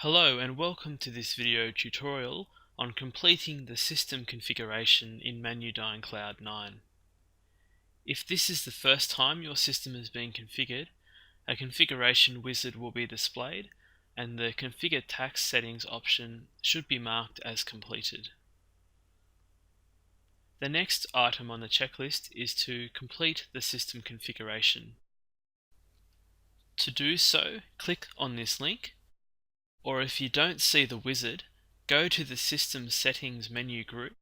Hello and welcome to this video tutorial on completing the system configuration in ManuDyn Cloud 9. If this is the first time your system is being configured, a configuration wizard will be displayed and the Configure Tax Settings option should be marked as completed. The next item on the checklist is to complete the system configuration. To do so, click on this link, or if you don't see the wizard, go to the System Settings menu group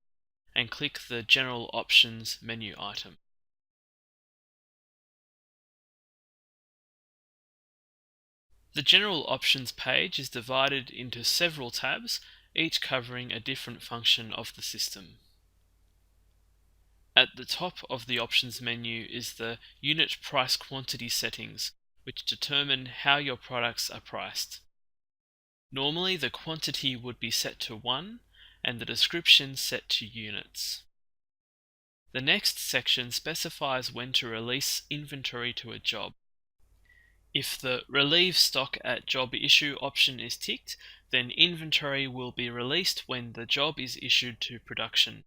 and click the General Options menu item. The General Options page is divided into several tabs, each covering a different function of the system. At the top of the Options menu is the Unit Price Quantity settings, which determine how your products are priced. Normally the quantity would be set to 1 and the description set to units. The next section specifies when to release inventory to a job. If the Relieve Stock at Job Issue option is ticked, then inventory will be released when the job is issued to production.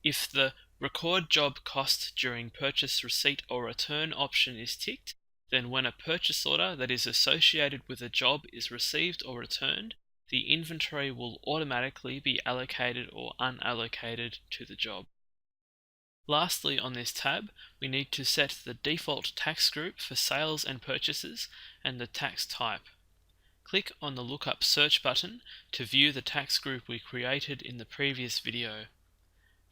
If the Record Job Cost during Purchase, Receipt or Return option is ticked, then when a purchase order that is associated with a job is received or returned, the inventory will automatically be allocated or unallocated to the job. Lastly, on this tab, we need to set the default tax group for sales and purchases and the tax type. Click on the Lookup Search button to view the tax group we created in the previous video.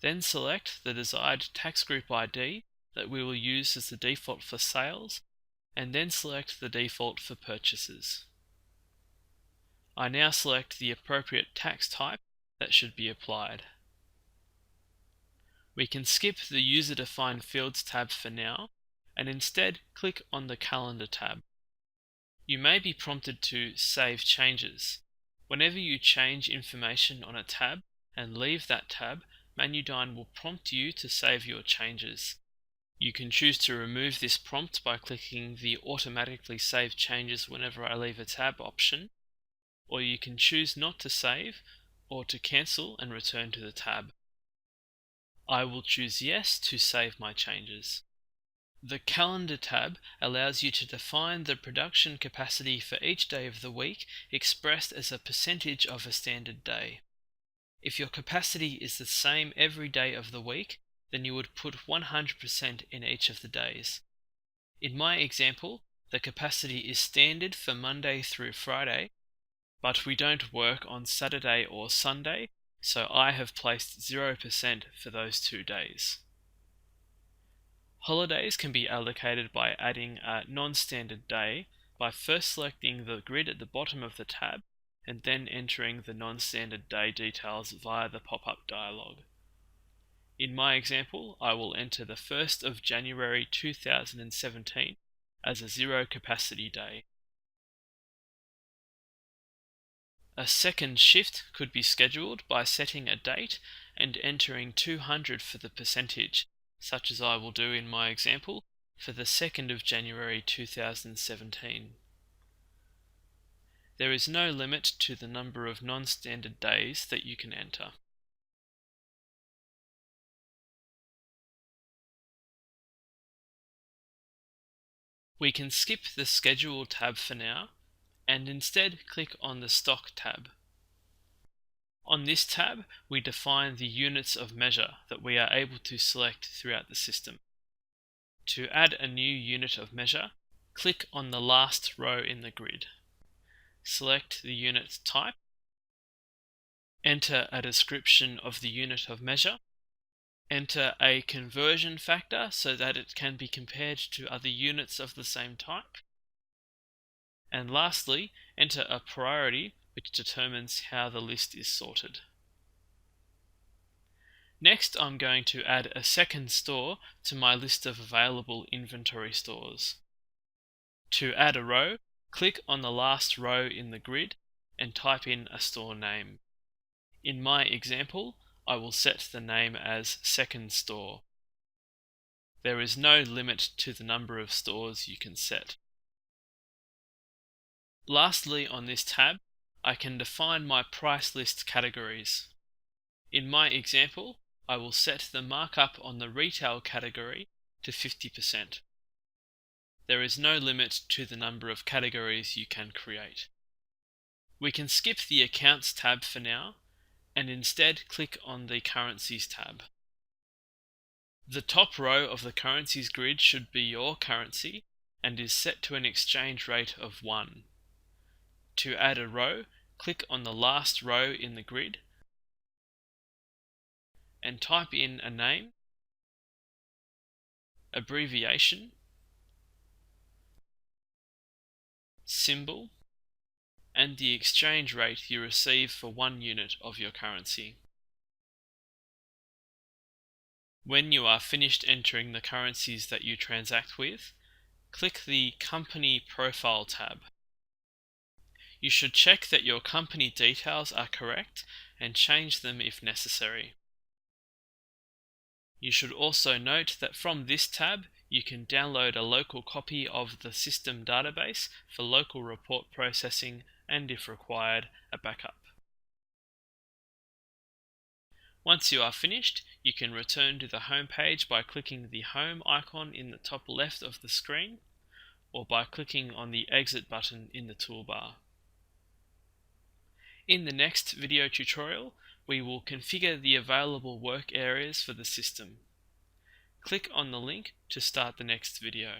Then select the desired tax group ID that we will use as the default for sales, and then select the default for purchases. I now select the appropriate tax type that should be applied. We can skip the User-Defined Fields tab for now, and instead click on the Calendar tab. You may be prompted to save changes. Whenever you change information on a tab and leave that tab, ManuDyn will prompt you to save your changes. You can choose to remove this prompt by clicking the Automatically Save Changes Whenever I Leave a Tab option, or you can choose not to save or to cancel and return to the tab. I will choose Yes to save my changes. The Calendar tab allows you to define the production capacity for each day of the week expressed as a percentage of a standard day. If your capacity is the same every day of the week, then you would put 100% in each of the days. In my example, the capacity is standard for Monday through Friday, but we don't work on Saturday or Sunday, so I have placed 0% for those 2 days. Holidays can be allocated by adding a non-standard day by first selecting the grid at the bottom of the tab and then entering the non-standard day details via the pop-up dialog. In my example, I will enter the 1st of January 2017 as a 0 capacity day. A second shift could be scheduled by setting a date and entering 200 for the percentage, such as I will do in my example for the 2nd of January 2017. There is no limit to the number of non-standard days that you can enter. We can skip the Schedule tab for now and instead click on the Stock tab. On this tab, we define the units of measure that we are able to select throughout the system. To add a new unit of measure, click on the last row in the grid. Select the unit type, enter a description of the unit of measure, enter a conversion factor so that it can be compared to other units of the same type, and lastly, enter a priority which determines how the list is sorted. Next, I'm going to add a second store to my list of available inventory stores. To add a row, click on the last row in the grid and type in a store name. In my example, I will set the name as Second Store. There is no limit to the number of stores you can set. Lastly, on this tab, I can define my price list categories. In my example, I will set the markup on the retail category to 50%. There is no limit to the number of categories you can create. We can skip the Accounts tab for now and instead click on the Currencies tab. The top row of the currencies grid should be your currency and is set to an exchange rate of 1. To add a row, click on the last row in the grid and type in a name, abbreviation, symbol, and the exchange rate you receive for 1 unit of your currency. When you are finished entering the currencies that you transact with, click the Company Profile tab. You should check that your company details are correct and change them if necessary. You should also note that from this tab, you can download a local copy of the system database for local report processing and, if required, a backup. Once you are finished, you can return to the home page by clicking the Home icon in the top left of the screen, or by clicking on the Exit button in the toolbar. In the next video tutorial, we will configure the available work areas for the system. Click on the link to start the next video.